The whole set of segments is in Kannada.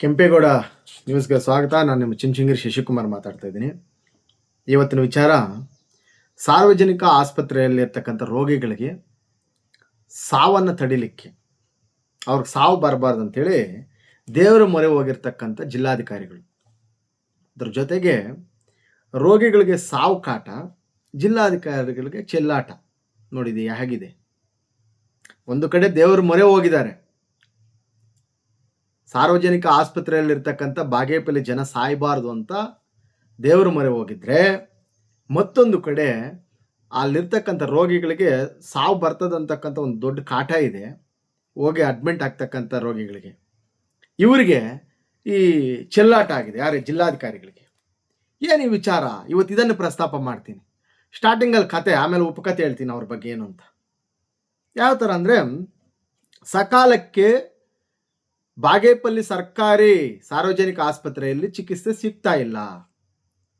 ಕೆಂಪೇಗೌಡ ನ್ಯೂಸ್ಗೆ ಸ್ವಾಗತ. ನಾನು ನಿಮ್ಮ ಚಿಂಚಿಂಗಿರಿ ಶಶಿಕುಮಾರ್ ಮಾತಾಡ್ತಾ ಇದ್ದೀನಿ. ಇವತ್ತಿನ ವಿಚಾರ, ಸಾರ್ವಜನಿಕ ಆಸ್ಪತ್ರೆಯಲ್ಲಿರ್ತಕ್ಕಂಥ ರೋಗಿಗಳಿಗೆ ಸಾವನ್ನು ತಡಿಲಿಕ್ಕೆ, ಅವ್ರಿಗೆ ಸಾವು ಬರಬಾರ್ದು ಅಂತೇಳಿ ದೇವರ ಮೊರೆ ಹೋಗಿರ್ತಕ್ಕಂಥ ಜಿಲ್ಲಾಧಿಕಾರಿಗಳು, ಅದ್ರ ಜೊತೆಗೆ ರೋಗಿಗಳಿಗೆ ಸಾವು ಕಾಟ, ಜಿಲ್ಲಾಧಿಕಾರಿಗಳಿಗೆ ಚೆಲ್ಲಾಟ. ನೋಡಿದೆ ಹೇಗಿದೆ. ಒಂದು ಕಡೆ ದೇವರ ಮೊರೆ ಹೋಗಿದ್ದಾರೆ, ಸಾರ್ವಜನಿಕ ಆಸ್ಪತ್ರೆಯಲ್ಲಿರ್ತಕ್ಕಂಥ ಬಾಗೇಪಲ್ಲಿ ಜನ ಸಾಯಬಾರ್ದು ಅಂತ ದೇವರ ಮೊರೆ ಹೋಗಿದ್ರೆ, ಮತ್ತೊಂದು ಕಡೆ ಅಲ್ಲಿರ್ತಕ್ಕಂಥ ರೋಗಿಗಳಿಗೆ ಸಾವು ಬರ್ತದಂತಕ್ಕಂಥ ಒಂದು ದೊಡ್ಡ ಕಾಟ ಇದೆ, ಹೋಗಿ ಅಡ್ಮಿಂಟ್ ಆಗ್ತಕ್ಕಂಥ ರೋಗಿಗಳಿಗೆ, ಇವರಿಗೆ ಈ ಚೆಲ್ಲಾಟ ಆಗಿದೆ. ಯಾರೇ ಜಿಲ್ಲಾಧಿಕಾರಿಗಳಿಗೆ. ಏನು ಈ ವಿಚಾರ, ಇವತ್ತು ಇದನ್ನು ಪ್ರಸ್ತಾಪ ಮಾಡ್ತೀನಿ. ಸ್ಟಾರ್ಟಿಂಗಲ್ಲಿ ಕತೆ, ಆಮೇಲೆ ಉಪಕತೆ ಹೇಳ್ತೀನಿ ಅವ್ರ ಬಗ್ಗೆ ಏನು ಅಂತ. ಯಾವ ಥರ ಅಂದರೆ, ಸಕಾಲಕ್ಕೆ ಬಾಗೇಪಲ್ಲಿ ಸರ್ಕಾರಿ ಸಾರ್ವಜನಿಕ ಆಸ್ಪತ್ರೆಯಲ್ಲಿ ಚಿಕಿತ್ಸೆ ಸಿಗ್ತಾ ಇಲ್ಲ.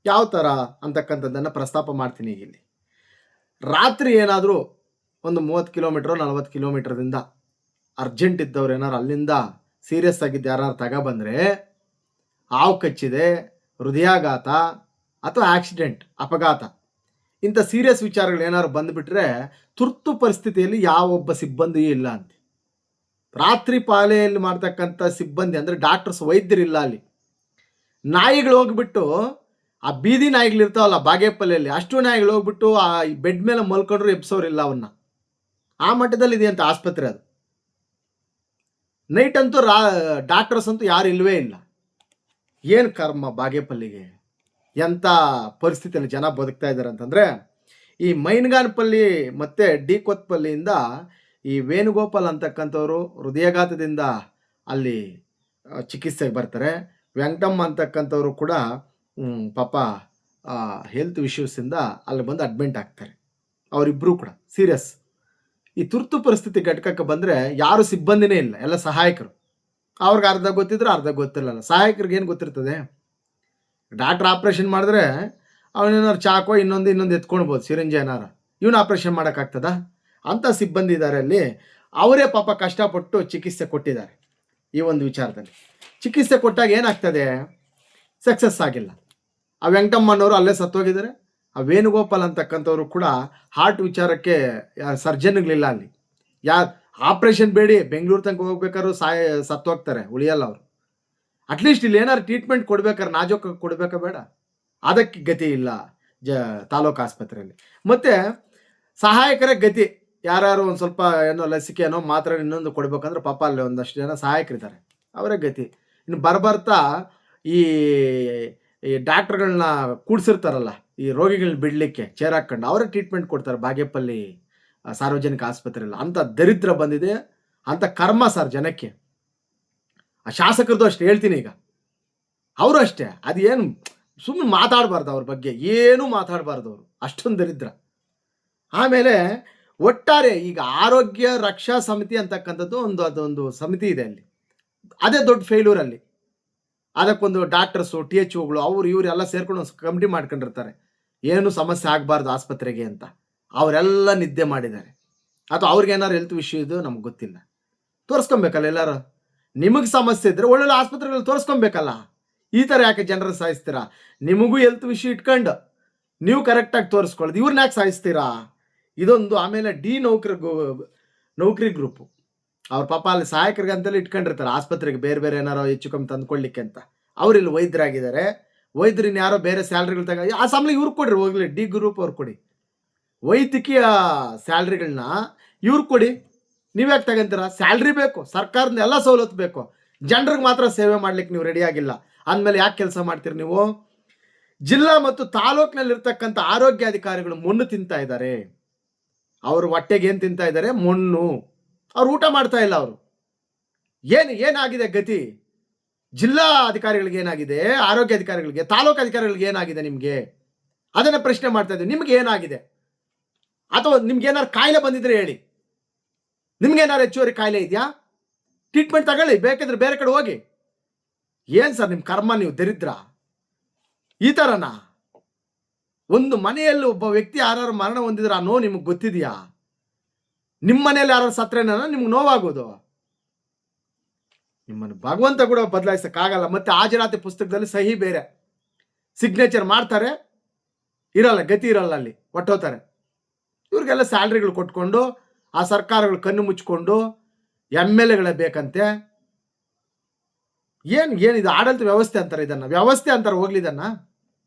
ಯಾವ ಥರ ಅಂತಕ್ಕಂಥದ್ದನ್ನು ಪ್ರಸ್ತಾಪ ಮಾಡ್ತೀನಿ ಈಗ ಇಲ್ಲಿ. ರಾತ್ರಿ ಏನಾದರೂ ಒಂದು 30 ಕಿಲೋಮೀಟ್ರ್ 40 ಕಿಲೋಮೀಟ್ರದಿಂದ ಅರ್ಜೆಂಟ್ ಇದ್ದವ್ರು ಏನಾರು ಅಲ್ಲಿಂದ ಸೀರಿಯಸ್ ಆಗಿದ್ದು ಯಾರು ತಗೊಬಂದರೆ, ಹಾವು ಕಚ್ಚಿದೆ, ಹೃದಯಾಘಾತ ಅಥವಾ ಆಕ್ಸಿಡೆಂಟ್, ಅಪಘಾತ, ಇಂಥ ಸೀರಿಯಸ್ ವಿಚಾರಗಳು ಏನಾದ್ರು ಬಂದುಬಿಟ್ರೆ ತುರ್ತು ಪರಿಸ್ಥಿತಿಯಲ್ಲಿ ಯಾವೊಬ್ಬ ಸಿಬ್ಬಂದಿಯೂ ಇಲ್ಲ ಅಂತ. ರಾತ್ರಿ ಪಾಲೆಯಲ್ಲಿ ಮಾಡ್ತಕ್ಕಂಥ ಸಿಬ್ಬಂದಿ ಅಂದರೆ ಡಾಕ್ಟರ್ಸ್, ವೈದ್ಯರಿಲ್ಲ ಅಲ್ಲಿ. ನಾಯಿಗಳು ಹೋಗ್ಬಿಟ್ಟು, ಆ ಬೀದಿ ನಾಯಿಗಳು ಇರ್ತಾವಲ್ಲ ಬಾಗೇಪಲ್ಲಿಯಲ್ಲಿ, ಅಷ್ಟು ನಾಯಿಗಳು ಹೋಗ್ಬಿಟ್ಟು ಆ ಬೆಡ್ ಮೇಲೆ ಮಲ್ಕೊಂಡ್ರು ಎಬ್ಸೋರಿಲ್ಲ ಅವನ್ನ. ಆ ಮಟ್ಟದಲ್ಲಿ ಇದೆ ಅಂತ ಆಸ್ಪತ್ರೆ ಅದು. ನೈಟ್ ಅಂತೂ ಡಾಕ್ಟರ್ಸ್ ಅಂತೂ ಯಾರು ಇಲ್ಲವೇ ಇಲ್ಲ. ಏನು ಕರ್ಮ ಬಾಗೇಪಲ್ಲಿಗೆ, ಎಂಥ ಪರಿಸ್ಥಿತಿಯಲ್ಲಿ ಜನ ಬದುಕ್ತಾ ಇದ್ದಾರೆ ಅಂತಂದರೆ, ಈ ಮೈನ್ಗಾನಪಲ್ಲಿ ಮತ್ತು ಡಿ ಕೊತ್ಪಲ್ಲಿಯಿಂದ ಈ ವೇಣುಗೋಪಾಲ್ ಅಂತಕ್ಕಂಥವ್ರು ಹೃದಯಾಘಾತದಿಂದ ಅಲ್ಲಿ ಚಿಕಿತ್ಸೆಗೆ ಬರ್ತಾರೆ. ವೆಂಕಟಮ್ಮ ಅಂತಕ್ಕಂಥವ್ರು ಕೂಡ ಪಾಪ ಹೆಲ್ತ್ ಇಶ್ಯೂಸಿಂದ ಅಲ್ಲಿ ಬಂದು ಅಡ್ಮಿಂಟ್ ಆಗ್ತಾರೆ. ಅವರಿಬ್ಬರು ಕೂಡ ಸೀರಿಯಸ್. ಈ ತುರ್ತು ಪರಿಸ್ಥಿತಿ ಘಟಕಕ್ಕೆ ಬಂದರೆ ಯಾರು ಸಿಬ್ಬಂದಿನೇ ಇಲ್ಲ, ಎಲ್ಲ ಸಹಾಯಕರು. ಅವ್ರಿಗೆ ಅರ್ಧ ಗೊತ್ತಿದ್ರು ಅರ್ಧ ಗೊತ್ತಿರಲ್ಲ. ಸಹಾಯಕರಿಗೆ ಏನು ಗೊತ್ತಿರ್ತದೆ? ಡಾಕ್ಟ್ರ್ ಆಪ್ರೇಷನ್ ಮಾಡಿದ್ರೆ ಅವನೇನಾರು ಚಾಕೋ ಇನ್ನೊಂದು ಎತ್ಕೊಳ್ಬೋದು, ಸಿರಿಂಜ್ ಏನಾರು. ಇವನು ಆಪ್ರೇಷನ್ ಮಾಡೋಕ್ಕಾಗ್ತದ? ಅಂಥ ಸಿಬ್ಬಂದಿ ಇದ್ದಾರೆ ಅಲ್ಲಿ. ಅವರೇ ಪಾಪ ಕಷ್ಟಪಟ್ಟು ಚಿಕಿತ್ಸೆ ಕೊಟ್ಟಿದ್ದಾರೆ. ಈ ಒಂದು ವಿಚಾರದಲ್ಲಿ ಚಿಕಿತ್ಸೆ ಕೊಟ್ಟಾಗ ಏನಾಗ್ತದೆ? ಸಕ್ಸಸ್ ಆಗಿಲ್ಲ. ಆ ವೆಂಕಟಮ್ಮನವರು ಅಲ್ಲೇ ಸತ್ತೋಗಿದ್ದಾರೆ. ಆ ವೇಣುಗೋಪಾಲ್ ಅಂತಕ್ಕಂಥವ್ರು ಕೂಡ ಹಾರ್ಟ್ ವಿಚಾರಕ್ಕೆ ಸರ್ಜನ್ಗಳಿಲ್ಲ ಅಲ್ಲಿ. ಆಪ್ರೇಷನ್ ಬೇಡಿ ಬೆಂಗಳೂರು ತನಕ ಹೋಗ್ಬೇಕಾದ್ರು ಸತ್ತೋಗ್ತಾರೆ, ಉಳಿಯಲ್ಲ ಅವರು. ಅಟ್ಲೀಸ್ಟ್ ಇಲ್ಲಿ ಏನಾದ್ರು ಟ್ರೀಟ್ಮೆಂಟ್ ಕೊಡ್ಬೇಕಾದ್ರೆ ನಾಜೂಕ ಕೊಡ್ಬೇಕಾ ಬೇಡ? ಅದಕ್ಕೆ ಗತಿ ಇಲ್ಲ ತಾಲೂಕು ಆಸ್ಪತ್ರೆಯಲ್ಲಿ. ಮತ್ತು ಸಹಾಯಕರ ಗತಿ, ಯಾರ್ಯಾರು ಒಂದು ಸ್ವಲ್ಪ ಏನೋ ಲಸಿಕೆನೋ ಮಾತ್ರೆ ಇನ್ನೊಂದು ಕೊಡ್ಬೇಕಂದ್ರೆ ಪಾಪ ಅಲ್ಲಿ ಒಂದಷ್ಟು ಜನ ಸಹಾಯಕರಿದ್ದಾರೆ, ಅವರೇ ಗತಿ. ಇನ್ನು ಬರ್ತಾ ಈ ಡಾಕ್ಟ್ರುಗಳನ್ನ ಕೂಡಿಸಿರ್ತಾರಲ್ಲ, ಈ ರೋಗಿಗಳನ್ನ ಬಿಡಲಿಕ್ಕೆ ಚೇರ್ ಹಾಕ್ಕೊಂಡು ಅವರೇ ಟ್ರೀಟ್ಮೆಂಟ್ ಕೊಡ್ತಾರೆ ಬಾಗೇಪಲ್ಲಿ ಸಾರ್ವಜನಿಕ ಆಸ್ಪತ್ರೆಯಲ್ಲಿ. ಅಂಥ ದರಿದ್ರ ಬಂದಿದೆ, ಅಂಥ ಕರ್ಮ ಸರ್ ಜನಕ್ಕೆ. ಆ ಶಾಸಕರದ್ದು ಅಷ್ಟೇ ಹೇಳ್ತೀನಿ ಈಗ, ಅವರು ಅಷ್ಟೇ. ಅದೇನು ಸುಮ್ಮನೆ ಮಾತಾಡಬಾರ್ದು ಅವ್ರ ಬಗ್ಗೆ, ಏನೂ ಮಾತಾಡಬಾರ್ದು ಅವರು, ಅಷ್ಟೊಂದು ದರಿದ್ರ. ಆಮೇಲೆ ಒಟ್ಟಾರೆ ಈಗ ಆರೋಗ್ಯ ರಕ್ಷಾ ಸಮಿತಿ ಅಂತಕ್ಕಂಥದ್ದು ಅದೊಂದು ಸಮಿತಿ ಇದೆ ಅಲ್ಲಿ, ಅದೇ ದೊಡ್ಡ ಫೇಲ್ಯೂರ್ ಅಲ್ಲಿ. ಅದಕ್ಕೊಂದು ಡಾಕ್ಟರ್ಸು, THOಗಳು, ಅವರು ಇವರು ಎಲ್ಲ ಸೇರ್ಕೊಂಡು ಒಂದು ಕಮಿಟಿ ಮಾಡ್ಕೊಂಡಿರ್ತಾರೆ, ಏನು ಸಮಸ್ಯೆ ಆಗಬಾರ್ದು ಆಸ್ಪತ್ರೆಗೆ ಅಂತ. ಅವರೆಲ್ಲ ನಿದ್ದೆ ಮಾಡಿದ್ದಾರೆ. ಅಥವಾ ಅವ್ರಿಗೇನಾರು ಹೆಲ್ತ್ ವಿಷಯ ಇದು ನಮ್ಗೆ ಗೊತ್ತಿಲ್ಲ. ತೋರಿಸ್ಕೊಬೇಕಲ್ಲ ಎಲ್ಲರೂ. ನಿಮಗೆ ಸಮಸ್ಯೆ ಇದ್ದರೆ ಒಳ್ಳೊಳ್ಳೆ ಆಸ್ಪತ್ರೆಗಳಲ್ಲಿ ತೋರಿಸ್ಕೊಬೇಕಲ್ಲ. ಈ ಥರ ಯಾಕೆ ಜನರನ್ನು ಸಾಯಿಸ್ತೀರಾ? ನಿಮಗೂ ಹೆಲ್ತ್ ವಿಷಯ ಇಟ್ಕೊಂಡು ನೀವು ಕರೆಕ್ಟಾಗಿ ತೋರಿಸ್ಕೊಳ್ಳೋದು, ಇವ್ರನ್ನ ಯಾಕೆ ಸಾಯಿಸ್ತೀರಾ? ಇದೊಂದು. ಆಮೇಲೆ ನೌಕರಿ ಗ್ರೂಪು, ಅವ್ರ ಪಾಪ ಅಲ್ಲಿ ಸಹಾಯಕರಿಗೆ ಅಂತಲೇ ಇಟ್ಕೊಂಡಿರ್ತಾರೆ ಆಸ್ಪತ್ರೆಗೆ, ಬೇರೆ ಬೇರೆ ಏನಾರೋ ಹೆಚ್ಚು ಕಮ್ಮಿ ತಂದುಕೊಳ್ಳಿಕ್ಕೆ ಅಂತ. ಅವರಿಲ್ಲಿ ವೈದ್ಯರಾಗಿದ್ದಾರೆ. ವೈದ್ಯರಿನ ಯಾರೋ ಬೇರೆ ಸ್ಯಾಲ್ರಿಗಳು ಆ ಸಂಬಳ ಇವ್ರಿಗೆ ಕೊಡ್ರಿ, ಹೋಗ್ಲಿ ಡಿ ಗ್ರೂಪ್ ಅವ್ರು ಕೊಡಿ. ವೈದ್ಯಕೀಯ ಸ್ಯಾಲ್ರಿಗಳನ್ನ ಇವ್ರಿಗೆ ಕೊಡಿ. ನೀವ್ಯಾಕೆ ತಗೊಂತೀರಾ? ಸ್ಯಾಲ್ರಿ ಬೇಕು, ಸರ್ಕಾರದ ಎಲ್ಲ ಸವಲತ್ತು ಬೇಕು, ಜನರಿಗೆ ಮಾತ್ರ ಸೇವೆ ಮಾಡ್ಲಿಕ್ಕೆ ನೀವು ರೆಡಿಯಾಗಿಲ್ಲ ಅಂದಮೇಲೆ ಯಾಕೆ ಕೆಲಸ ಮಾಡ್ತೀರಿ ನೀವು? ಜಿಲ್ಲಾ ಮತ್ತು ತಾಲೂಕಿನಲ್ಲಿರ್ತಕ್ಕಂಥ ಆರೋಗ್ಯಾಧಿಕಾರಿಗಳು ಮಣ್ಣು ತಿಂತಾ ಇದ್ದಾರೆ. ಅವರು ಹೊಟ್ಟೆಗೆ ಏನು ತಿಂತಾ ಇದ್ದಾರೆ? ಮಣ್ಣು. ಅವ್ರು ಊಟ ಮಾಡ್ತಾ ಇಲ್ಲ. ಅವರು ಏನಾಗಿದೆ ಗತಿ? ಜಿಲ್ಲಾ ಅಧಿಕಾರಿಗಳಿಗೆ ಏನಾಗಿದೆ? ಆರೋಗ್ಯ ಅಧಿಕಾರಿಗಳಿಗೆ, ತಾಲೂಕು ಅಧಿಕಾರಿಗಳಿಗೆ ಏನಾಗಿದೆ? ನಿಮಗೆ ಅದನ್ನು ಪ್ರಶ್ನೆ ಮಾಡ್ತಾ ಇದ್ದೀವಿ. ನಿಮ್ಗೆ ಏನಾಗಿದೆ? ಅಥವಾ ನಿಮ್ಗೆ ಏನಾರು ಕಾಯಿಲೆ ಬಂದಿದ್ರೆ ಹೇಳಿ. ನಿಮ್ಗೇನಾರು ಹೆಚ್ಚುವರಿ ಕಾಯಿಲೆ ಇದೆಯಾ? ಟ್ರೀಟ್ಮೆಂಟ್ ತಗೊಳ್ಳಿ, ಬೇಕಿದ್ರೆ ಬೇರೆ ಕಡೆ ಹೋಗಿ. ಏನು ಸರ್ ನಿಮ್ಮ ಕರ್ಮ, ನೀವು ದರಿದ್ರ ಈ ಥರನಾ? ಒಂದು ಮನೆಯಲ್ಲಿ ಒಬ್ಬ ವ್ಯಕ್ತಿ ಯಾರು ಮರಣ ಹೊಂದಿದ್ರೆ ಆ ನೋವು ನಿಮಗೆ ಗೊತ್ತಿದೆಯಾ? ನಿಮ್ಮ ಮನೆಯಲ್ಲಿ ಯಾರು ಸತ್ರೇನ ನಿಮ್ಗೆ ನೋವಾಗೋದು? ನಿಮ್ಮನ್ನು ಭಗವಂತ ಕೂಡ ಬದಲಾಯಿಸಕ್ಕಾಗಲ್ಲ. ಮತ್ತೆ ಹಾಜರಾತಿ ಪುಸ್ತಕದಲ್ಲಿ ಸಹಿ ಬೇರೆ, ಸಿಗ್ನೇಚರ್ ಮಾಡ್ತಾರೆ, ಇರಲ್ಲ, ಗತಿ ಇರಲ್ಲ, ಅಲ್ಲಿ ಹೊಟ್ಟೋತಾರೆ. ಇವ್ರಿಗೆಲ್ಲ ಸ್ಯಾಲ್ರಿಗಳು ಕೊಟ್ಕೊಂಡು ಆ ಸರ್ಕಾರಗಳು ಕಣ್ಣು ಮುಚ್ಕೊಂಡು MLAಗಳೇ ಬೇಕಂತೆ. ಏನಿದು ಆಡಳಿತ ವ್ಯವಸ್ಥೆ ಅಂತಾರೆ ಇದನ್ನ? ವ್ಯವಸ್ಥೆ ಅಂತಾರೆ ಹೋಗ್ಲಿ ಇದನ್ನ?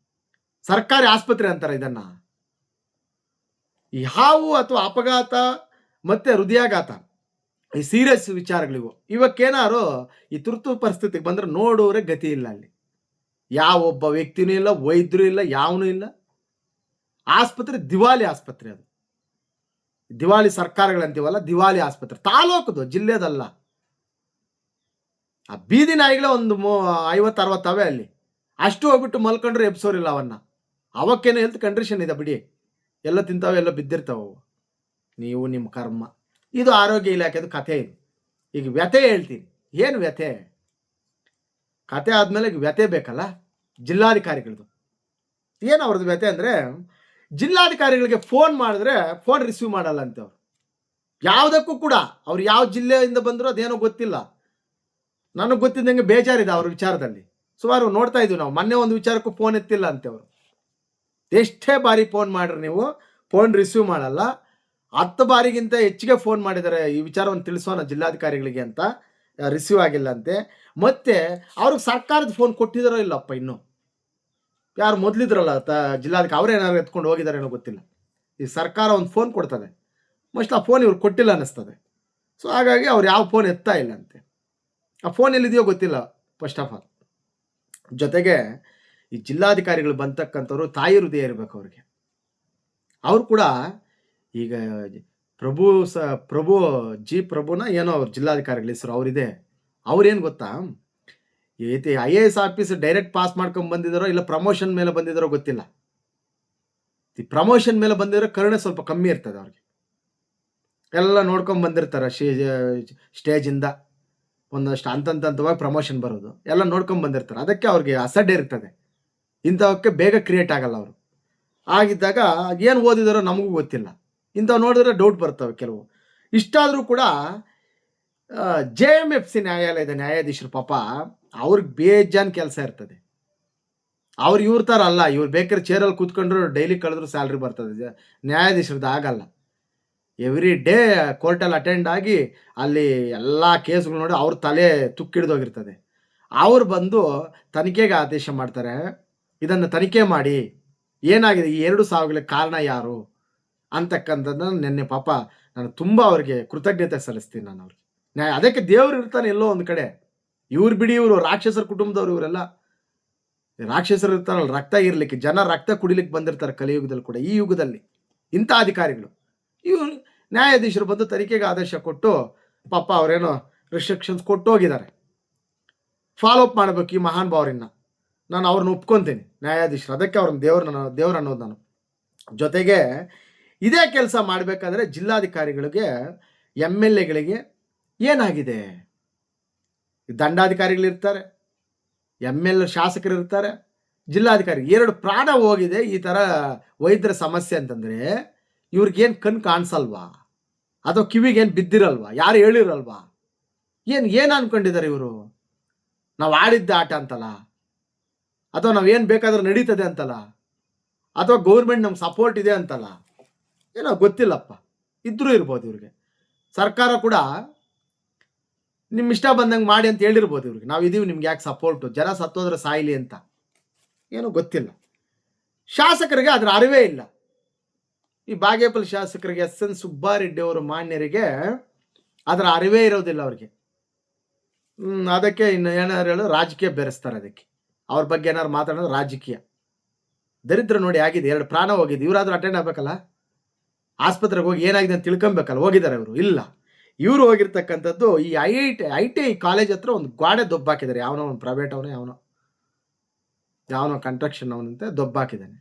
ಸರ್ಕಾರಿ ಆಸ್ಪತ್ರೆ ಅಂತಾರೆ ಇದನ್ನ? ಈ ಹಾವು ಅಥವಾ ಅಪಘಾತ ಮತ್ತೆ ಹೃದಯಾಘಾತ, ಈ ಸೀರಿಯಸ್ ವಿಚಾರಗಳಿವು, ಇವಕ್ಕೇನಾರು ಈ ತುರ್ತು ಪರಿಸ್ಥಿತಿಗೆ ಬಂದ್ರೆ ನೋಡೋರೆ ಗತಿ ಇಲ್ಲ. ಅಲ್ಲಿ ಯಾವ ಒಬ್ಬ ವ್ಯಕ್ತಿನೂ ಇಲ್ಲ, ವೈದ್ಯರು ಇಲ್ಲ, ಯಾವನೂ ಇಲ್ಲ. ಆಸ್ಪತ್ರೆ ದಿವಾಲಿ ಆಸ್ಪತ್ರೆ, ಅದು ದಿವಾಳಿ ಸರ್ಕಾರಗಳಂತೀವಲ್ಲ, ದಿವಾಲಿ ಆಸ್ಪತ್ರೆ. ತಾಲೂಕದು, ಜಿಲ್ಲೆದಲ್ಲ. ಆ ಬೀದಿ ನಾಯಿಗಳೇ ಒಂದು 50-60 ಅವೆ ಅಲ್ಲಿ. ಅಷ್ಟು ಹೋಗ್ಬಿಟ್ಟು ಮಲ್ಕೊಂಡ್ರೆ ಎಬ್ಸೋರಿಲ್ಲ ಅವನ್ನ. ಅವಕ್ಕೇನು ಹೆಲ್ತ್ ಕಂಡೀಷನ್ ಇದೆ ಬಿಡಿ, ಎಲ್ಲ ತಿಂತಾವೆ, ಎಲ್ಲ ಬಿದ್ದಿರ್ತಾವೆ. ನೀವು ನಿಮ್ಮ ಕರ್ಮ. ಇದು ಆರೋಗ್ಯ ಇಲಾಖೆದು ಕಥೆ. ಇದು ಈಗ ವ್ಯಥೆ ಹೇಳ್ತೀನಿ. ಏನು ವ್ಯಥೆ? ಕತೆ ಆದಮೇಲೆ ಈಗ ವ್ಯಥೆ ಬೇಕಲ್ಲ. ಜಿಲ್ಲಾಧಿಕಾರಿಗಳದು ಏನು ಅವ್ರದ್ದು ವ್ಯಥೆ ಅಂದರೆ, ಜಿಲ್ಲಾಧಿಕಾರಿಗಳಿಗೆ ಫೋನ್ ಮಾಡಿದ್ರೆ ಫೋನ್ ರಿಸೀವ್ ಮಾಡಲ್ಲ ಅಂತ ಅವ್ರು. ಯಾವುದಕ್ಕೂ ಕೂಡ ಅವ್ರು ಯಾವ ಜಿಲ್ಲೆಯಿಂದ ಬಂದರೂ ಅದೇನೋ ಗೊತ್ತಿಲ್ಲ. ನನಗೆ ಗೊತ್ತಿದ್ದಂಗೆ ಬೇಜಾರಿದೆ ಅವ್ರ ವಿಚಾರದಲ್ಲಿ. ಸುಮಾರು ನೋಡ್ತಾ ಇದ್ದೀವಿ ನಾವು. ಮೊನ್ನೆ ಒಂದು ವಿಚಾರಕ್ಕೂ ಫೋನ್ ಎತ್ತಿಲ್ಲ ಅಂತೆ ಅವರು. ಎಷ್ಟೇ ಬಾರಿ ಫೋನ್ ಮಾಡ್ರಿ ನೀವು, ಫೋನ್ ರಿಸೀವ್ ಮಾಡಲ್ಲ. 10 ಬಾರಿಗಿಂತ ಹೆಚ್ಚಿಗೆ ಫೋನ್ ಮಾಡಿದ್ದಾರೆ ಈ ವಿಚಾರವನ್ನು ತಿಳಿಸೋಣ ಜಿಲ್ಲಾಧಿಕಾರಿಗಳಿಗೆ ಅಂತ, ರಿಸೀವ್ ಆಗಿಲ್ಲ ಅಂತೆ. ಮತ್ತೆ ಅವ್ರಿಗೆ ಸರ್ಕಾರದ ಫೋನ್ ಕೊಟ್ಟಿದ್ದಾರೋ ಇಲ್ಲಪ್ಪ ಇನ್ನೂ. ಯಾರು ಮೊದಲಿದ್ರಲ್ಲ ಜಿಲ್ಲಾಧಿಕಾರಿ, ಅವರೇನಾದ್ರು ಎತ್ಕೊಂಡು ಹೋಗಿದ್ದಾರೇನೋ ಗೊತ್ತಿಲ್ಲ. ಈ ಸರ್ಕಾರ ಒಂದು ಫೋನ್ ಕೊಡ್ತದೆ, ಮೋಸ್ಟ್ ಆ ಫೋನ್ ಇವ್ರು ಕೊಟ್ಟಿಲ್ಲ ಅನ್ನಿಸ್ತದೆ. ಸೊ ಹಾಗಾಗಿ ಅವ್ರು ಯಾವ ಫೋನ್ ಎತ್ತಾ ಇಲ್ಲ ಅಂತೆ. ಆ ಫೋನ್ ಎಲ್ಲಿದೆಯೋ ಗೊತ್ತಿಲ್ಲ ಫಸ್ಟ್ ಆಫ್ ಆಲ್. ಜೊತೆಗೆ ಈ ಜಿಲ್ಲಾಧಿಕಾರಿಗಳು ಬಂತಕ್ಕಂಥವ್ರು ತಾಯಿ ಹೃದಯ ಇರಬೇಕು ಅವ್ರಿಗೆ. ಅವ್ರು ಕೂಡ ಈಗ ಪ್ರಭುನ ಏನೋ ಅವ್ರ ಜಿಲ್ಲಾಧಿಕಾರಿಗಳ ಹೆಸರು ಅವರಿದೆ. ಅವ್ರೇನು ಗೊತ್ತಾ, IAS ಆಫೀಸರ್ ಡೈರೆಕ್ಟ್ ಪಾಸ್ ಮಾಡ್ಕೊಂಡು ಬಂದಿದ್ದಾರೋ ಇಲ್ಲ ಪ್ರಮೋಷನ್ ಮೇಲೆ ಬಂದಿದ್ದಾರೋ ಗೊತ್ತಿಲ್ಲ. ಈ ಪ್ರಮೋಷನ್ ಮೇಲೆ ಬಂದಿರೋ ಕರುಣೆ ಸ್ವಲ್ಪ ಕಮ್ಮಿ ಇರ್ತದೆ ಅವ್ರಿಗೆ. ಎಲ್ಲ ನೋಡ್ಕೊಂಡು ಬಂದಿರ್ತಾರೆ, ಸ್ಟೇಜಿಂದ ಒಂದಷ್ಟು ಹಂತವಾಗಿ ಪ್ರಮೋಷನ್ ಬರೋದು ಎಲ್ಲ ನೋಡ್ಕೊಂಡು ಬಂದಿರ್ತಾರೆ. ಅದಕ್ಕೆ ಅವ್ರಿಗೆ ಅಸಡ್ಡೆ ಇರ್ತದೆ, ಇಂಥವಕ್ಕೆ ಬೇಗ ಕ್ರಿಯೇಟ್ ಆಗಲ್ಲ ಅವರು. ಆಗಿದ್ದಾಗ ಏನು ಓದಿದಾರೋ ನಮಗೂ ಗೊತ್ತಿಲ್ಲ. ಇಂಥವು ನೋಡಿದ್ರೆ ಡೌಟ್ ಬರ್ತವೆ ಕೆಲವು. ಇಷ್ಟಾದರೂ ಕೂಡ JMFC ನ್ಯಾಯಾಲಯದ ನ್ಯಾಯಾಧೀಶರು ಪಾಪ ಅವ್ರಿಗೆ ಬೇಜಾನ್ ಕೆಲಸ ಇರ್ತದೆ. ಅವ್ರು ಇವ್ರ ಥರ ಅಲ್ಲ. ಇವ್ರು ಬೇಕಾದ್ರೆ ಚೇರಲ್ಲಿ ಕೂತ್ಕೊಂಡ್ರು ಡೈಲಿ ಕಳೆದ್ರು ಸ್ಯಾಲ್ರಿ ಬರ್ತದೆ. ನ್ಯಾಯಾಧೀಶರದ್ದು ಆಗಲ್ಲ. ಎವ್ರಿ ಡೇ ಕೋರ್ಟಲ್ಲಿ ಅಟೆಂಡ್ ಆಗಿ ಅಲ್ಲಿ ಎಲ್ಲ ಕೇಸ್ಗಳು ನೋಡಿ ಅವ್ರ ತಲೆ ತುಕ್ಕಿಡ್ದೋಗಿರ್ತದೆ. ಅವ್ರು ಬಂದು ತನಿಖೆಗೆ ಆದೇಶ ಮಾಡ್ತಾರೆ, ಇದನ್ನು ತನಿಖೆ ಮಾಡಿ ಏನಾಗಿದೆ, ಈ 2 ಸಾವುಗಳಿಗೆ ಕಾರಣ ಯಾರು ಅಂತಕ್ಕಂಥದ್ದನ್ನು ನಿನ್ನೆ ಪಾಪ ನಾನು ತುಂಬ ಅವ್ರಿಗೆ ಕೃತಜ್ಞತೆ ಸಲ್ಲಿಸ್ತೀನಿ ನಾನು ಅವ್ರಿಗೆ. ಅದಕ್ಕೆ ದೇವ್ರು ಇರ್ತಾನೆ ಎಲ್ಲೋ ಒಂದು ಕಡೆ. ಇವ್ರು ಬಿಡಿ, ಇವರು ರಾಕ್ಷಸರ ಕುಟುಂಬದವ್ರು, ಇವರೆಲ್ಲ ರಾಕ್ಷಸರು ಇರ್ತಾರಲ್ಲ, ರಕ್ತ ಇರಲಿಕ್ಕೆ, ಜನ ರಕ್ತ ಕುಡಿಲಿಕ್ಕೆ ಬಂದಿರ್ತಾರೆ ಕಲಿಯುಗದಲ್ಲಿ ಕೂಡ. ಈ ಯುಗದಲ್ಲಿ ಇಂಥ ಅಧಿಕಾರಿಗಳು, ಇವರು ನ್ಯಾಯಾಧೀಶರು ಬಂದು ತನಿಖೆಗೆ ಆದೇಶ ಕೊಟ್ಟು ಪಾಪ ಅವರೇನೋ ರಿಸ್ಟ್ರಿಕ್ಷನ್ಸ್ ಕೊಟ್ಟು ಹೋಗಿದ್ದಾರೆ. ಫಾಲೋ ಅಪ್ ಮಾಡಬೇಕು ಈ ಮಹಾನ್ ಭಾವರನ್ನ. ನಾನು ಅವ್ರನ್ನ ಒಪ್ಕೊತೀನಿ ನ್ಯಾಯಾಧೀಶರು. ಅದಕ್ಕೆ ಅವ್ರನ್ನ ದೇವ್ರು ಅನ್ನೋದು ನಾನು. ಜೊತೆಗೆ ಇದೇ ಕೆಲಸ ಮಾಡಬೇಕಾದ್ರೆ ಜಿಲ್ಲಾಧಿಕಾರಿಗಳಿಗೆ, MLAಗಳಿಗೆ ಏನಾಗಿದೆ, ದಂಡಾಧಿಕಾರಿಗಳಿರ್ತಾರೆ, MLA ಶಾಸಕರು ಇರ್ತಾರೆ, ಜಿಲ್ಲಾಧಿಕಾರಿ 2 ಪ್ರಾಣ ಹೋಗಿದೆ ಈ ಥರ ವೈದ್ಯರ ಸಮಸ್ಯೆ ಅಂತಂದರೆ ಇವ್ರಿಗೇನು ಕಣ್ಣು ಕಾಣಿಸಲ್ವಾ? ಅಥವಾ ಕಿವಿಗೇನು ಬಿದ್ದಿರಲ್ವಾ? ಯಾರು ಹೇಳಿರಲ್ವಾ? ಏನು ಅನ್ಕೊಂಡಿದ್ದಾರೆ ಇವರು? ನಾವು ಆಡಿದ್ದ ಆಟ ಅಂತಲ್ಲ, ಅಥವಾ ನಾವೇನು ಬೇಕಾದ್ರೂ ನಡೀತದೆ ಅಂತಲ್ಲ, ಅಥವಾ ಗೌರ್ಮೆಂಟ್ ನಮ್ಗೆ ಸಪೋರ್ಟ್ ಇದೆ ಅಂತಲ್ಲ, ಏನೋ ಗೊತ್ತಿಲ್ಲಪ್ಪ. ಇದ್ರೂ ಇರ್ಬೋದು ಇವ್ರಿಗೆ. ಸರ್ಕಾರ ಕೂಡ ನಿಮ್ಮ ಇಷ್ಟ ಬಂದಂಗೆ ಮಾಡಿ ಅಂತ ಹೇಳಿರ್ಬೋದು ಇವ್ರಿಗೆ. ನಾವು ಇದೀವಿ, ನಿಮ್ಗೆ ಯಾಕೆ ಸಪೋರ್ಟು, ಜನ ಸತ್ತೋದ್ರೆ ಸಾಯಿಲಿ ಅಂತ. ಏನೋ ಗೊತ್ತಿಲ್ಲ. ಶಾಸಕರಿಗೆ ಅದರ ಅರಿವೇ ಇಲ್ಲ. ಈ ಬಾಗೇಪಲ್ಲಿ ಶಾಸಕರಿಗೆ SN ಸುಬ್ಬಾರೆಡ್ಡಿ ಅವರು ಮಾನ್ಯರಿಗೆ ಅದರ ಅರಿವೇ ಇರೋದಿಲ್ಲ ಅವ್ರಿಗೆ. ಅದಕ್ಕೆ ಇನ್ನು ಏನಾದ್ರು ಹೇಳೋ ರಾಜಕೀಯ ಬೆರೆಸ್ತಾರೆ. ಅದಕ್ಕೆ ಅವ್ರ ಬಗ್ಗೆ ಏನಾದ್ರು ಮಾತಾಡೋದು ರಾಜಕೀಯ. ದರಿದ್ರ ನೋಡಿ ಆಗಿದೆ, 2 ಪ್ರಾಣ ಹೋಗಿದೆ. ಇವರಾದ್ರೂ ಅಟೆಂಡ್ ಆಗಬೇಕಲ್ಲ, ಆಸ್ಪತ್ರೆಗೆ ಹೋಗಿ ಏನಾಗಿದೆ ಅಂತ ತಿಳ್ಕೊಬೇಕಲ್ಲ. ಹೋಗಿದ್ದಾರೆ ಇವರು? ಇಲ್ಲ. ಇವರು ಹೋಗಿರ್ತಕ್ಕಂಥದ್ದು ಈ ITI ಕಾಲೇಜ್ ಹತ್ರ ಒಂದು ಗಾಡೆ ದೊಬ್ಬಾಕಿದ್ದಾರೆ. ಯಾವನೋ ಒಂದು ಪ್ರೈವೇಟ್ ಯಾವನೋ ಕನ್ಸ್ಟ್ರಕ್ಷನ್ ಅವನಂತೆ ದೊಬ್ಬಾಕಿದ್ದಾನೆ.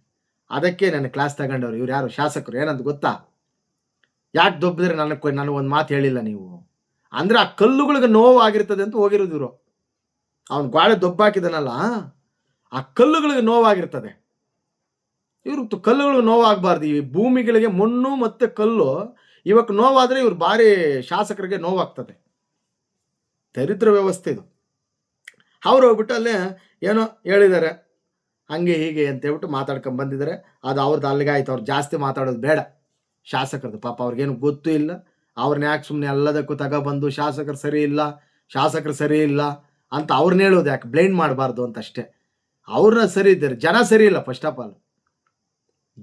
ಅದಕ್ಕೆ ನನ್ನ ಕ್ಲಾಸ್ ತಗೊಂಡವ್ರು. ಇವ್ರು ಯಾರು? ಶಾಸಕರು. ಏನಂತ ಗೊತ್ತಾ? ಯಾಕೆ ದೊಬ್ಬಿದ್ರೆ ನನಗೊಂದು ಮಾತು ಹೇಳಿಲ್ಲ ನೀವು ಅಂದರೆ ಆ ಕಲ್ಲುಗಳಿಗೆ ನೋವು ಆಗಿರ್ತದೆ ಅಂತ ಹೋಗಿರೋದು ಇವರು. ಅವನು ಗಾಡೆ ದೊಬ್ಬಾಕಿದಾನಲ್ಲ, ಆ ಕಲ್ಲುಗಳಿಗೆ ನೋವಾಗಿರ್ತದೆ. ಇವರು ಕಲ್ಲುಗಳಿಗೆ ನೋವಾಗಬಾರ್ದು. ಈ ಭೂಮಿಗಳಿಗೆ ಮಣ್ಣು ಮತ್ತು ಕಲ್ಲು ಇವಕ್ಕೆ ನೋವಾದರೆ ಇವ್ರು ಭಾರಿ ಶಾಸಕರಿಗೆ ನೋವಾಗ್ತದೆ. ದರಿದ್ರ ವ್ಯವಸ್ಥೆ ಇದು. ಅವ್ರು ಹೋಗ್ಬಿಟ್ಟು ಅಲ್ಲೇ ಏನೋ ಹೇಳಿದ್ದಾರೆ ಹಂಗೆ ಹೀಗೆ ಅಂತ ಹೇಳ್ಬಿಟ್ಟು ಮಾತಾಡ್ಕೊಂಡು ಬಂದಿದ್ದಾರೆ. ಅದು ಅವ್ರದ್ದು ಅಲ್ಲಿಗೆ ಆಯ್ತು. ಅವ್ರು ಜಾಸ್ತಿ ಮಾತಾಡೋದು ಬೇಡ ಶಾಸಕರದು. ಪಾಪ ಅವ್ರಿಗೇನು ಗೊತ್ತೂ ಇಲ್ಲ. ಅವ್ರನ್ನ ಯಾಕೆ ಸುಮ್ಮನೆ ಎಲ್ಲದಕ್ಕೂ ತಗೊಬಂದು ಶಾಸಕರು ಸರಿ ಇಲ್ಲ ಅಂತ ಅವ್ರನ್ನ ಹೇಳೋದು ಯಾಕೆ, ಬ್ಲೇಮ್ ಮಾಡಬಾರ್ದು ಅಂತ ಅಷ್ಟೇ. ಅವ್ರನ್ನ ಸರಿ ಇದ್ದಾರೆ, ಜನ ಸರಿ ಇಲ್ಲ. ಫಸ್ಟ್ ಆಫ್ ಆಲ್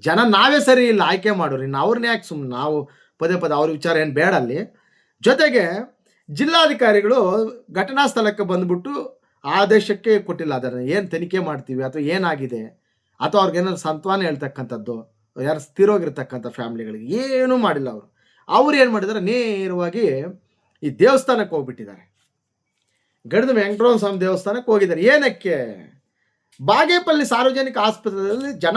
ಜನ ನಾವೇ ಸರಿ ಇಲ್ಲ, ಆಯ್ಕೆ ಮಾಡೋರು. ಇನ್ನು ಅವ್ರನ್ನ ಯಾಕೆ ಸುಮ್ಮನೆ ನಾವು ಪದೇ ಅವ್ರ ವಿಚಾರ ಏನು ಬೇಡ ಅಲ್ಲಿ. ಜೊತೆಗೆ ಜಿಲ್ಲಾಧಿಕಾರಿಗಳು ಘಟನಾ ಸ್ಥಳಕ್ಕೆ ಬಂದ್ಬಿಟ್ಟು ಆದೇಶಕ್ಕೆ ಕೊಟ್ಟಿಲ್ಲ. ಅದನ್ನು ಏನು ತನಿಖೆ ಮಾಡ್ತೀವಿ ಅಥವಾ ಏನಾಗಿದೆ ಅಥವಾ ಅವ್ರಿಗೇನಾದ್ರು ಸಾಂತ್ವನ ಹೇಳ್ತಕ್ಕಂಥದ್ದು, ಯಾರು ಸ್ಥಿರೋಗಿರ್ತಕ್ಕಂಥ ಫ್ಯಾಮಿಲಿಗಳಿಗೆ ಏನೂ ಮಾಡಿಲ್ಲ. ಅವ್ರು ಏನು ಮಾಡಿದ್ದಾರೆ, ನೇರವಾಗಿ ಈ ದೇವಸ್ಥಾನಕ್ಕೆ ಹೋಗ್ಬಿಟ್ಟಿದ್ದಾರೆ. ಗಡಿದ ವೆಂಕಟರಮಣ ಸ್ವಾಮಿ ದೇವಸ್ಥಾನಕ್ಕೆ ಹೋಗಿದ್ದಾರೆ. ಏನಕ್ಕೆ? ಬಾಗೇಪಲ್ಲಿ ಸಾರ್ವಜನಿಕ ಆಸ್ಪತ್ರೆಯಲ್ಲಿ ಜನ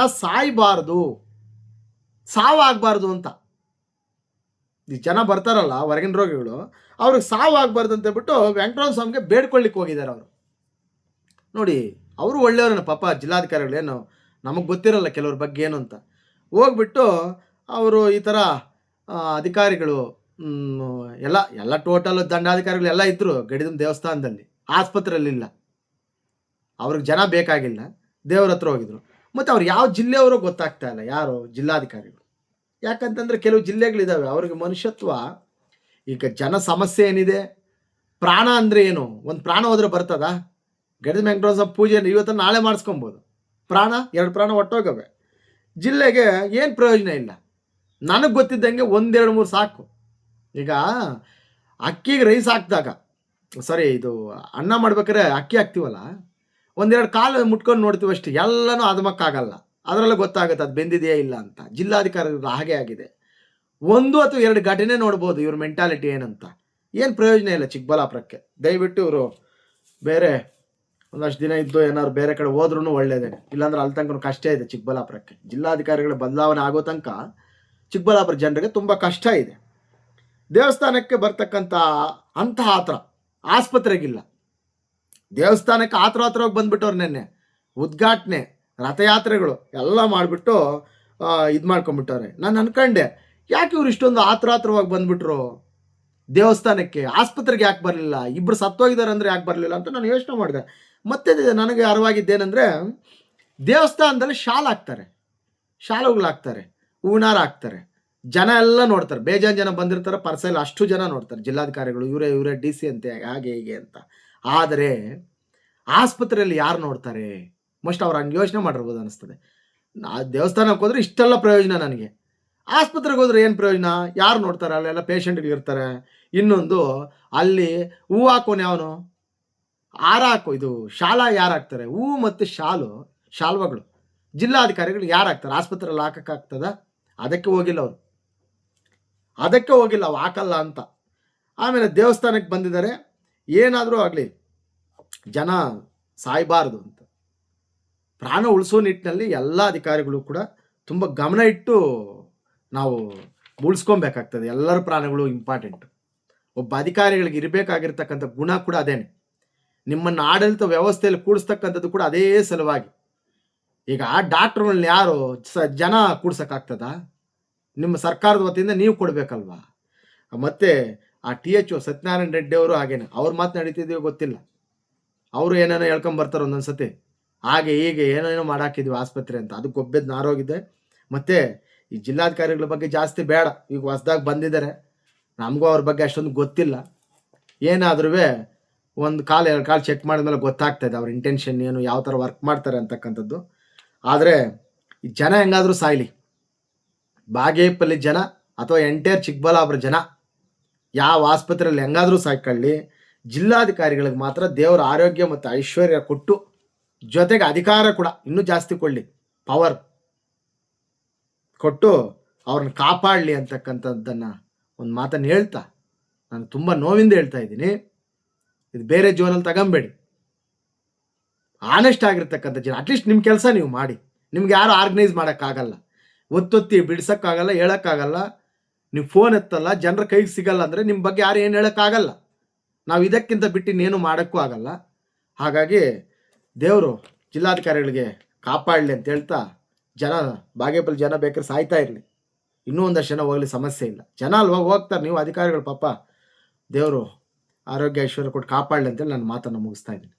ಸಾವಾಗಬಾರ್ದು ಅಂತ. ಈ ಜನ ಬರ್ತಾರಲ್ಲ ಹೊರಗಿನ ರೋಗಿಗಳು, ಅವ್ರಿಗೆ ಸಾವಾಗಬಾರ್ದು ಅಂತ ಹೇಳ್ಬಿಟ್ಟು ವೆಂಕಟರಮಣ ಸ್ವಾಮಿಗೆ ಬೇಡ್ಕೊಳ್ಳಿಕ್ಕೆ ಹೋಗಿದ್ದಾರೆ ಅವರು. ನೋಡಿ, ಅವರು ಒಳ್ಳೆಯವ್ರನ್ನ ಪಾಪ. ಜಿಲ್ಲಾಧಿಕಾರಿಗಳೇನು ನಮಗೆ ಗೊತ್ತಿರಲ್ಲ ಕೆಲವ್ರ ಬಗ್ಗೆ ಏನು ಅಂತ. ಹೋಗ್ಬಿಟ್ಟು ಅವರು ಈ ಥರ ಅಧಿಕಾರಿಗಳು ಎಲ್ಲ ಟೋಟಲ್ ದಂಡಾಧಿಕಾರಿಗಳು ಎಲ್ಲ ಇದ್ದರು ಗಡಿದಂ ದೇವಸ್ಥಾನದಲ್ಲಿ, ಆಸ್ಪತ್ರೆಯಲ್ಲಿಲ್ಲ. ಅವ್ರಿಗೆ ಜನ ಬೇಕಾಗಿಲ್ಲ, ದೇವ್ರ ಹತ್ರ ಹೋಗಿದ್ರು. ಮತ್ತು ಅವ್ರು ಯಾವ ಜಿಲ್ಲೆಯವರು ಗೊತ್ತಾಗ್ತಾ ಇಲ್ಲ, ಯಾರು ಜಿಲ್ಲಾಧಿಕಾರಿಗಳು. ಯಾಕಂತಂದರೆ ಕೆಲವು ಜಿಲ್ಲೆಗಳಿದ್ದಾವೆ, ಅವ್ರಿಗೆ ಮನುಷ್ಯತ್ವ. ಈಗ ಜನ ಸಮಸ್ಯೆ ಏನಿದೆ, ಪ್ರಾಣ ಅಂದರೆ ಏನು, ಒಂದು ಪ್ರಾಣ ಹೋದ್ರೆ ಬರ್ತದ? ಗಡಿದ ವೆಂಕಟರಮಣ ಪೂಜೆ ಇವತ್ತು ನಾಳೆ ಮಾಡಿಸ್ಕೊಬೋದು. ಪ್ರಾಣ 2 ಪ್ರಾಣ ಒಟ್ಟೋಗವೆ. ಜಿಲ್ಲೆಗೆ ಏನು ಪ್ರಯೋಜನ ಇಲ್ಲ. ನನಗೆ ಗೊತ್ತಿದ್ದಂಗೆ 1, 2, 3 ಸಾಕು. ಈಗ ಅಕ್ಕಿಗೆ ರೈಸ್ ಹಾಕಿದಾಗ, ಇದು ಅನ್ನ ಮಾಡ್ಬೇಕಾದ್ರೆ ಅಕ್ಕಿ ಹಾಕ್ತೀವಲ್ಲ, 1, 2 ಕಾಲು ಮುಟ್ಕೊಂಡು ನೋಡ್ತೀವಿ ಅಷ್ಟೇ, ಎಲ್ಲನೂ ಅದಮಕ್ಕಾಗಲ್ಲ. ಅದರಲ್ಲೇ ಗೊತ್ತಾಗುತ್ತೆ ಅದು ಬೆಂದಿದೆಯೇ ಇಲ್ಲ ಅಂತ. ಜಿಲ್ಲಾಧಿಕಾರಿಗಳು ಹಾಗೆ ಆಗಿದೆ. 1 ಅಥವಾ 2 ಘಟನೆ ನೋಡ್ಬೋದು ಇವ್ರ ಮೆಂಟಾಲಿಟಿ ಏನಂತ. ಏನು ಪ್ರಯೋಜನ ಇಲ್ಲ ಚಿಕ್ಕಬಳ್ಳಾಪುರಕ್ಕೆ. ದಯವಿಟ್ಟು ಇವರು ಬೇರೆ ಒಂದಷ್ಟು ದಿನ ಇದ್ದು ಏನಾದ್ರು ಬೇರೆ ಕಡೆ ಹೋದ್ರೂ ಒಳ್ಳೇದೇ. ಇಲ್ಲಾಂದ್ರೆ ಅಲ್ಲಿ ತನಕ ಕಷ್ಟ ಇದೆ ಚಿಕ್ಕಬಳ್ಳಾಪುರಕ್ಕೆ. ಜಿಲ್ಲಾಧಿಕಾರಿಗಳ ಬದಲಾವಣೆ ಆಗೋ ತನಕ ಚಿಕ್ಕಬಳ್ಳಾಪುರ ಜನರಿಗೆ ತುಂಬ ಕಷ್ಟ ಇದೆ. ದೇವಸ್ಥಾನಕ್ಕೆ ಬರ್ತಕ್ಕಂಥ ಅಂತಹ ಆತರ ಆಸ್ಪತ್ರೆಗಿಲ್ಲ. ದೇವಸ್ಥಾನಕ್ಕೆ ಆತರವಾಗಿ ಬಂದ್ಬಿಟ್ಟವ್ರು. ನೆನ್ನೆ ಉದ್ಘಾಟನೆ, ರಥಯಾತ್ರೆಗಳು ಎಲ್ಲ ಮಾಡಿಬಿಟ್ಟು ಇದು ಮಾಡ್ಕೊಂಡ್ಬಿಟ್ಟವ್ರೆ. ನಾನು ಅನ್ಕೊಂಡೆ, ಯಾಕೆ ಇವ್ರು ಇಷ್ಟೊಂದು ಆತರವಾಗಿ ಬಂದ್ಬಿಟ್ರು ದೇವಸ್ಥಾನಕ್ಕೆ, ಆಸ್ಪತ್ರೆಗೆ ಯಾಕೆ ಬರಲಿಲ್ಲ? ಇಬ್ಬರು ಸತ್ತೋಗಿದ್ದಾರೆ ಅಂದರೆ ಯಾಕೆ ಬರಲಿಲ್ಲ ಅಂತ ನಾನು ಯೋಚನೆ ಮಾಡಿದೆ. ಮತ್ತೆ ನನಗೆ ಅರಿವಾಗಿದ್ದೇನೆಂದರೆ, ದೇವಸ್ಥಾನದಲ್ಲಿ ಶಾಲುಗಳು ಹಾಕ್ತಾರೆ, ಹೂನಾರ ಹಾಕ್ತಾರೆ, ಜನ ಎಲ್ಲ ನೋಡ್ತಾರೆ. ಬೇಜಾನ್ ಜನ ಬಂದಿರ್ತಾರೆ, ಪರ್ಸೆಲ್ ಅಷ್ಟು ಜನ ನೋಡ್ತಾರೆ. ಜಿಲ್ಲಾಧಿಕಾರಿಗಳು ಇವರೇ DC ಅಂತೆ, ಹಾಗೆ ಹೀಗೆ ಅಂತ. ಆದರೆ ಆಸ್ಪತ್ರೆಯಲ್ಲಿ ಯಾರು ನೋಡ್ತಾರೆ? ಮೋಸ್ಟ್ ಅವ್ರು ಹಂಗೆ ಯೋಚನೆ ಮಾಡಿರ್ಬೋದು ಅನಿಸ್ತದೆ. ದೇವಸ್ಥಾನಕ್ಕೆ ಹೋದ್ರೆ ಇಷ್ಟೆಲ್ಲ ಪ್ರಯೋಜನ, ನನಗೆ ಆಸ್ಪತ್ರೆಗೆ ಹೋದ್ರೆ ಏನು ಪ್ರಯೋಜನ? ಯಾರು ನೋಡ್ತಾರೆ? ಅಲ್ಲೆಲ್ಲ ಪೇಷಂಟ್ಗಳು ಇರ್ತಾರೆ. ಇನ್ನೊಂದು, ಅಲ್ಲಿ ಹೂವು ಹಾಕೋನು ಯಾವನು? ಹಾರ ಹಾಕೋ, ಇದು ಶಾಲಾ ಯಾರು ಹಾಕ್ತಾರೆ? ಹೂವು ಮತ್ತು ಶಾಲ್ವಗಳು ಜಿಲ್ಲಾಧಿಕಾರಿಗಳು ಯಾರು ಹಾಕ್ತಾರೆ? ಆಸ್ಪತ್ರೆಯಲ್ಲಿ ಹಾಕೋಕ್ಕಾಗ್ತದ? ಅದಕ್ಕೆ ಹೋಗಿಲ್ಲ ಅವರು, ಅವು ಹಾಕಲ್ಲ ಅಂತ. ಆಮೇಲೆ ದೇವಸ್ಥಾನಕ್ಕೆ ಬಂದಿದ್ದಾರೆ. ಏನಾದರೂ ಆಗಲಿ ಜನ ಸಾಯಬಾರ್ದು ಅಂತ, ಪ್ರಾಣ ಉಳಿಸೋ ನಿಟ್ಟಿನಲ್ಲಿ ಎಲ್ಲ ಅಧಿಕಾರಿಗಳು ಕೂಡ ತುಂಬ ಗಮನ ಇಟ್ಟು ನಾವು ಉಳಿಸ್ಕೊಬೇಕಾಗ್ತದೆ. ಎಲ್ಲರ ಪ್ರಾಣಗಳು ಇಂಪಾರ್ಟೆಂಟು. ಒಬ್ಬ ಅಧಿಕಾರಿಗಳಿಗೆ ಇರಬೇಕಾಗಿರ್ತಕ್ಕಂಥ ಗುಣ ಕೂಡ ಅದೇನೆ. ನಿಮ್ಮನ್ನು ಆಡಳಿತ ವ್ಯವಸ್ಥೆಯಲ್ಲಿ ಕೂಡಿಸ್ತಕ್ಕಂಥದ್ದು ಕೂಡ ಅದೇ ಸಲುವಾಗಿ. ಈಗ ಡಾಕ್ಟ್ರುಗಳನ್ನ ಯಾರು ಜನ ಕೂಡ್ಸೋಕ್ಕಾಗ್ತದ? ನಿಮ್ಮ ಸರ್ಕಾರದ ವತಿಯಿಂದ ನೀವು ಕೊಡಬೇಕಲ್ವಾ? ಮತ್ತು ಆ THO ಸತ್ಯನಾರಾಯಣ ರೆಡ್ಡಿ ಅವರು ಹಾಗೇನೆ, ಅವ್ರ ಮಾತು ನಡೀತಿದ್ದೀವಿ ಗೊತ್ತಿಲ್ಲ, ಅವರು ಏನೇನೋ ಹೇಳ್ಕೊಂಬರ್ತಾರೆ ಒಂದೊಂದು ಸತಿ. ಹಾಗೆ ಹೀಗೆ ಏನೇನೋ ಮಾಡಾಕಿದ್ವಿ ಆಸ್ಪತ್ರೆ ಅಂತ. ಅದು ಗೊಬ್ಬೆದ್ದು ನಾರೋಗಿದೆ. ಮತ್ತು ಈ ಜಿಲ್ಲಾಧಿಕಾರಿಗಳ ಬಗ್ಗೆ ಜಾಸ್ತಿ ಬೇಡ. ಈಗ ಹೊಸ್ದಾಗಿ ಬಂದಿದ್ದಾರೆ, ನಮಗೂ ಅವ್ರ ಬಗ್ಗೆ ಅಷ್ಟೊಂದು ಗೊತ್ತಿಲ್ಲ. ಏನಾದ್ರೂ 1 ಕಾಲು 2 ಕಾಲು ಚೆಕ್ ಮಾಡಿದ್ಮೇಲೆ ಗೊತ್ತಾಗ್ತದೆ ಅವ್ರ ಇಂಟೆನ್ಷನ್ ಏನು, ಯಾವ ಥರ ವರ್ಕ್ ಮಾಡ್ತಾರೆ ಅಂತಕ್ಕಂಥದ್ದು. ಆದರೆ ಈ ಜನ ಹೆಂಗಾದರೂ ಸಾಯಲಿ, ಬಾಗೇಪಲ್ಲಿ ಜನ ಅಥವಾ ಎಂಟೈರ್ ಚಿಕ್ಕಬಳ್ಳಾಪುರ ಜನ ಯಾವ ಆಸ್ಪತ್ರೆಯಲ್ಲಿ ಹೆಂಗಾದರೂ ಸಾಯ್ಕೊಳ್ಳಿ, ಜಿಲ್ಲಾಧಿಕಾರಿಗಳಿಗೆ ಮಾತ್ರ ದೇವರ ಆರೋಗ್ಯ ಮತ್ತು ಐಶ್ವರ್ಯ ಕೊಟ್ಟು, ಜೊತೆಗೆ ಅಧಿಕಾರ ಕೂಡ ಇನ್ನೂ ಜಾಸ್ತಿ ಕೊಡಲಿ, ಪವರ್ ಕೊಟ್ಟು ಅವ್ರನ್ನ ಕಾಪಾಡಲಿ ಅಂತಕ್ಕಂಥದ್ದನ್ನು ಒಂದು ಮಾತನ್ನು ಹೇಳ್ತಾ, ನಾನು ತುಂಬ ನೋವಿಂದ ಹೇಳ್ತಾ ಇದ್ದೀನಿ. ಇದು ಬೇರೆ ಜೋನಲ್ಲಿ ತಗೊಂಬೇಡಿ. ಆನೆಸ್ಟ್ ಆಗಿರ್ತಕ್ಕಂಥ ಜನ, ಅಟ್ಲೀಸ್ಟ್ ನಿಮ್ಮ ಕೆಲಸ ನೀವು ಮಾಡಿ. ನಿಮ್ಗೆ ಯಾರು ಆರ್ಗನೈಸ್ ಮಾಡೋಕ್ಕಾಗಲ್ಲ, ಒತ್ತೊತ್ತಿ ಬಿಡ್ಸೋಕ್ಕಾಗಲ್ಲ, ಹೇಳೋಕ್ಕಾಗಲ್ಲ. ನೀವು ಫೋನ್ ಎತ್ತಲ್ಲ, ಜನರ ಕೈಗೆ ಸಿಗಲ್ಲ ಅಂದರೆ ನಿಮ್ಮ ಬಗ್ಗೆ ಯಾರು ಏನು ಹೇಳೋಕ್ಕಾಗಲ್ಲ. ನಾವು ಇದಕ್ಕಿಂತ ಬಿಟ್ಟು ಇನ್ನೇನು ಮಾಡೋಕ್ಕೂ ಆಗಲ್ಲ. ಹಾಗಾಗಿ ದೇವರು ಜಿಲ್ಲಾಧಿಕಾರಿಗಳಿಗೆ ಕಾಪಾಡಲಿ ಅಂತ ಹೇಳ್ತಾ, ಬಾಗೇಪಲ್ಲಿ ಜನ ಬೇಕಾದ್ರೆ ಸಾಯ್ತಾ ಇರಲಿ, ಇನ್ನೂ ಒಂದಷ್ಟು ಜನ ಹೋಗಲಿ, ಸಮಸ್ಯೆ ಇಲ್ಲ. ಜನ ಅಲ್ವಾ ಹೋಗ್ತಾರೆ, ನೀವು ಅಧಿಕಾರಿಗಳು ಪಾಪ. ದೇವರು ಆರೋಗ್ಯ ಐಶ್ವರ್ಯ ಕೊಟ್ಟು ಕಾಪಾಡಲಿ ಅಂತೇಳಿ ನಾನು ಮಾತನ್ನು ಮುಗಿಸ್ತಾ ಇದ್ದೀನಿ.